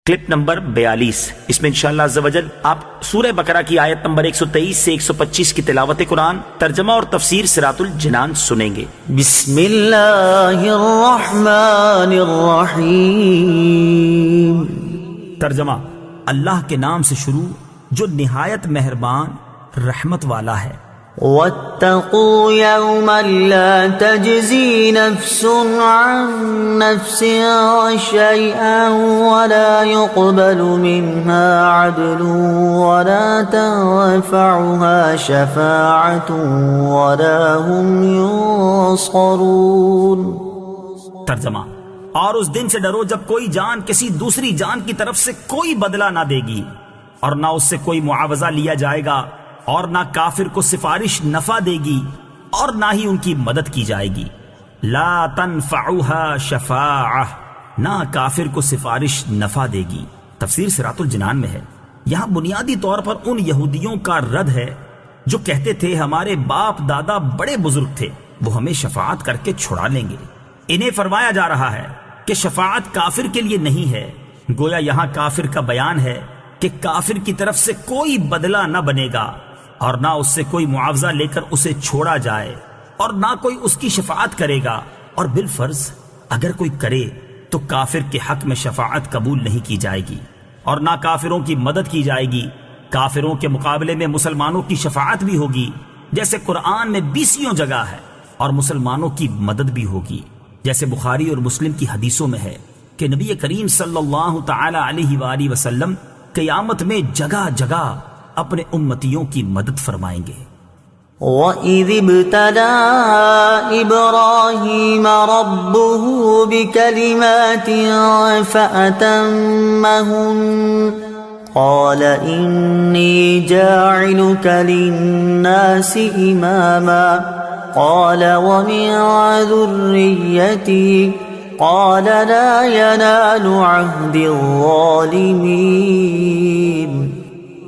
Clip number 42 اس میں انشاءاللہ عز و جل آپ سورہ بقرہ کی آیت نمبر 123 سے 125 کی تلاوت قرآن، ترجمہ اور تفسیر صراط الجنان سنیں گے۔ بسم اللہ الرحمن الرحیم۔ ترجمہ: اللہ کے نام سے شروع جو نہایت مہربان رحمت والا ہے۔ واتقوا يوما لا تجزي نفس عن نفس شيئا ولا يقبل منها عدل ولا تنفعها شفاعة ولا هم ينصرون۔ ترجمہ: اور اس دن سے ڈرو جب کوئی جان کسی دوسری جان کی طرف سے کوئی بدلہ نہ دے گی، اور نہ اس سے کوئی معاوضہ لیا جائے گا، اور نہ کافر کو سفارش نفع دے گی اور نہ ہی ان کی مدد کی جائے گی۔ لا تنفعها شفاعہ، نہ کافر کو سفارش نفع دے گی۔ تفسیر صراط الجنان میں ہے، یہاں بنیادی طور پر ان یہودیوں کا رد ہے جو کہتے تھے ہمارے باپ دادا بڑے بزرگ تھے، وہ ہمیں شفاعت کر کے چھڑا لیں گے۔ انہیں فرمایا جا رہا ہے کہ شفاعت کافر کے لیے نہیں ہے، گویا یہاں کافر کا بیان ہے کہ کافر کی طرف سے کوئی بدلہ نہ بنے گا، اور نہ اس سے کوئی معاوضہ لے کر اسے چھوڑا جائے، اور نہ کوئی اس کی شفاعت کرے گا، اور بالفرض اگر کوئی کرے تو کافر کے حق میں شفاعت قبول نہیں کی جائے گی، اور نہ کافروں کی مدد کی جائے گی۔ کافروں کے مقابلے میں مسلمانوں کی شفاعت بھی ہوگی، جیسے قرآن میں 20 جگہ ہے، اور مسلمانوں کی مدد بھی ہوگی، جیسے بخاری اور مسلم کی حدیثوں میں ہے کہ نبی کریم صلی اللہ تعالی علیہ وآلہ وسلم قیامت میں جگہ جگہ اپنے امتیوں کی مدد فرمائیں گے۔ وَإِذِ ابْتَلَىٰ إِبْرَاهِيمَ رَبُّهُ بِكَلِمَاتٍ فَأَتَمَّهُنَّ قَالَ إِنِّي جَاعِلُكَ لِلنَّاسِ إِمَامًا قَالَ وَمِن ذُرِّيَّتِي قَالَ لَا يَنَالُ عَهْدِي الظَّالِمِينَ۔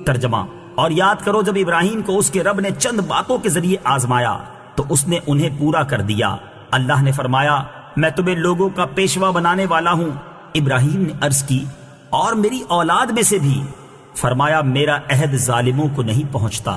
ترجمہ: اور یاد کرو جب ابراہیم کو اس کے رب نے چند باتوں کے ذریعے آزمایا تو اس نے انہیں پورا کر دیا۔ اللہ نے فرمایا میں تمہیں لوگوں کا پیشوا بنانے والا ہوں۔ ابراہیم نے عرض کی اور میری اولاد میں سے بھی؟ فرمایا میرا عہد ظالموں کو نہیں پہنچتا۔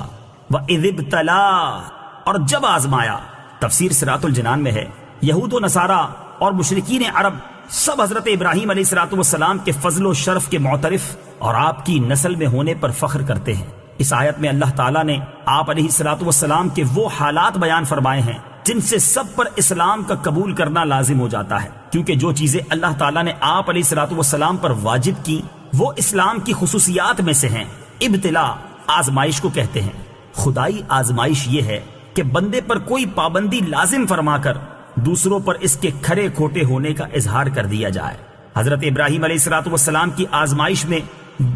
وَإِذِ ابْتَلَىٰ، اور جب آزمایا۔ تفسیر صراط الجنان میں ہے، یہود و نصارہ اور مشرکین عرب سب حضرت ابراہیم علیہ السلام کے فضل و شرف کے معترف اور آپ کی نسل میں ہونے پر فخر کرتے ہیں۔ اس آیت میں اللہ تعالیٰ نے آپ علیہ السلام کے وہ حالات بیان فرمائے ہیں جن سے سب پر اسلام کا قبول کرنا لازم ہو جاتا ہے، کیونکہ جو چیزیں اللہ تعالیٰ نے آپ علیہ السلام پر واجب کی وہ اسلام کی خصوصیات میں سے ہیں۔ ابتلا آزمائش کو کہتے ہیں۔ خدائی آزمائش یہ ہے کہ بندے پر کوئی پابندی لازم فرما کر دوسروں پر اس کے کھرے کھوٹے ہونے کا اظہار کر دیا جائے۔ حضرت ابراہیم علیہ السلام کی آزمائش میں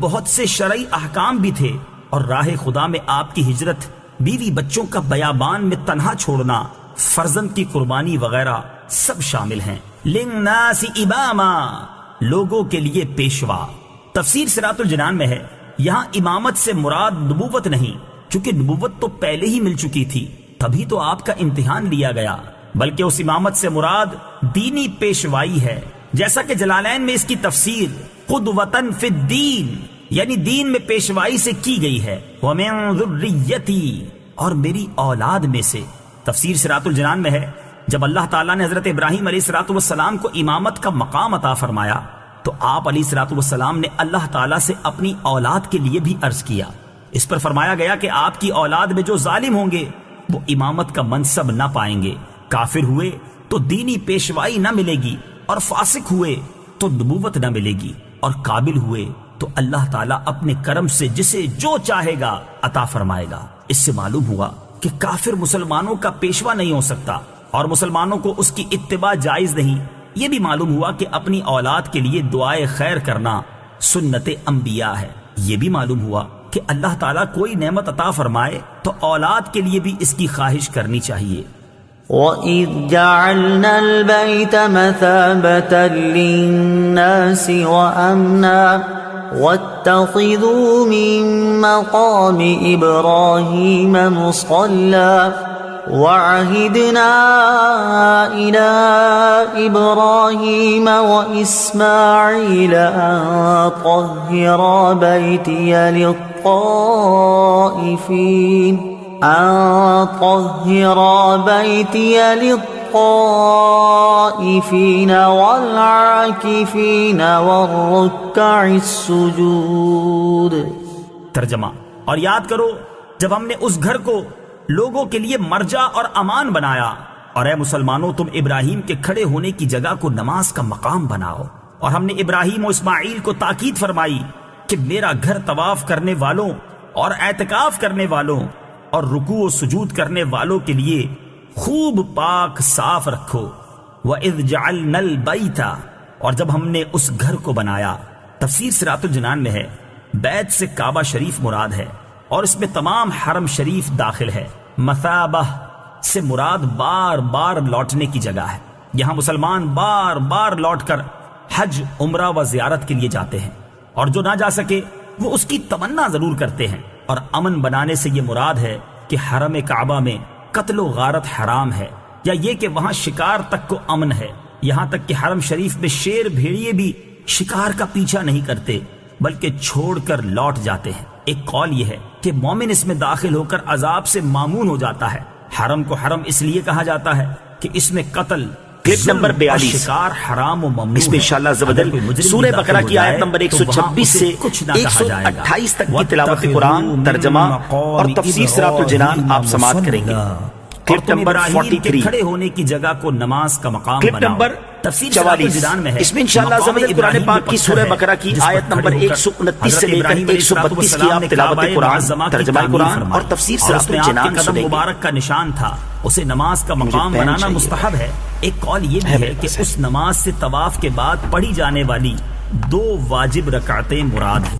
بہت سے شرعی احکام بھی تھے، اور راہ خدا میں آپ کی ہجرت، بیوی بچوں کا بیابان میں تنہا چھوڑنا، فرزند کی قربانی وغیرہ سب شامل ہیں۔ للناس اماما، لوگوں کے لیے پیشوا۔ تفسیر صراط الجنان میں ہے، یہاں امامت سے مراد نبوت نہیں، چونکہ نبوت تو پہلے ہی مل چکی تھی، تبھی تو آپ کا امتحان لیا گیا، بلکہ اس امامت سے مراد دینی پیشوائی ہے، جیسا کہ جلالین میں اس کی تفسیر قدوۃً فی الدین، یعنی دین میں پیشوائی سے کی گئی ہے۔ وَمِن ذُرِّيَّتِي، اور میری اولاد میں سے۔ تفسیر صراط الجنان میں ہے، جب اللہ تعالیٰ نے حضرت ابراہیم علیہ السلام کو امامت کا مقام عطا فرمایا تو آپ علیہ السلام نے اللہ تعالیٰ سے اپنی اولاد کے لیے بھی عرض کیا۔ اس پر فرمایا گیا کہ آپ کی اولاد میں جو ظالم ہوں گے وہ امامت کا منصب نہ پائیں گے، کافر ہوئے تو دینی پیشوائی نہ ملے گی، اور فاسق ہوئے تو نبوت نہ ملے گی، اور قابل ہوئے تو اللہ تعالیٰ اپنے کرم سے جسے جو چاہے گا عطا فرمائے گا۔ اس سے معلوم ہوا کہ کافر مسلمانوں کا پیشوا نہیں ہو سکتا، اور مسلمانوں کو اس کی اتباع جائز نہیں۔ یہ بھی معلوم ہوا کہ اپنی اولاد کے لیے دعائے خیر کرنا سنت انبیاء ہے۔ یہ بھی معلوم ہوا کہ اللہ تعالیٰ کوئی نعمت عطا فرمائے تو اولاد کے لیے بھی اس کی خواہش کرنی چاہیے۔ وَإِذْ جَعَلْنَا الْبَيْتَ مَثَابَةً لِلنَّاسِ وَأَمْنًا وَاتَّخِذُوا مِن مَّقَامِ إِبْرَاهِيمَ مُصَلًّى وعهدنا إلى إبراهيم وإسماعيل أن طهرا بيتي للطائفين والعاكفين والركع السجود. ترجمہ: اور یاد کرو جب ہم نے اس گھر کو لوگوں کے لیے مرجع اور امان بنایا، اور اے مسلمانوں تم ابراہیم کے کھڑے ہونے کی جگہ کو نماز کا مقام بناؤ. اور ہم نے ابراہیم و اسماعیل کو تاکید فرمائی کہ میرا گھر طواف کرنے والوں اور اعتکاف کرنے والوں اور رکوع و سجود کرنے والوں کے لیے خوب پاک صاف رکھو. وَإِذْ جَعَلْنَا الْبَيْتَ، اور جب ہم نے اس گھر کو بنایا. تفسیر صراط الجنان میں ہے بیت سے کعبہ شریف مراد ہے اور اس میں تمام حرم شریف داخل ہے. مثابہ سے مراد بار بار لوٹنے کی جگہ ہے. یہاں مسلمان بار بار لوٹ کر حج، عمرہ و زیارت کے لیے جاتے ہیں، اور جو نہ جا سکے وہ اس کی تمنا ضرور کرتے ہیں. اور امن بنانے سے یہ مراد ہے کہ حرم کعبہ میں قتل و غارت حرام ہے، یا یہ کہ وہاں شکار تک کو امن ہے. یہاں تک کہ حرم شریف میں شیر بھیڑیے بھی شکار کا پیچھا نہیں کرتے بلکہ چھوڑ کر لوٹ جاتے ہیں. ایک قول یہ ہے کہ مومن اس میں داخل ہو کر عذاب سے معمون ہو جاتا ہے. حرم کو حرم اس لیے کہا جاتا ہے کہ اس میں قتل، کلپ نمبر 42 شکار حرام و ممنوع اس میں انشاءاللہ زبدل سورہ بقرہ کی آیت نمبر 126 سے 128 تک کی تلاوت قرآن، ترجمہ اور تفسیر صراط الجنان آپ سماعت کریں گے. کلپ نمبر 43 کھڑے ہونے کی جگہ کو نماز کا مقام کلپ بناؤ. نمبر تفسیر 44 میں ہے اس میں انشاءاللہ زبدل قرآن پاک کی سورہ بقرہ کی آیت نمبر 129 سے لے کر 132 کی آپ تلاوت قرآن، ترجمہ قرآن اور تفسیر صراط الجنان قدم سنیں گے. مبارک کا نشان تھا، اسے نماز کا مقام پین بنانا چاہیے. مستحب ہے. ایک قول یہ بھی ہے کہ اس نماز سے طواف کے بعد پڑھی جانے والی 2 واجب رکعتیں مراد ہیں.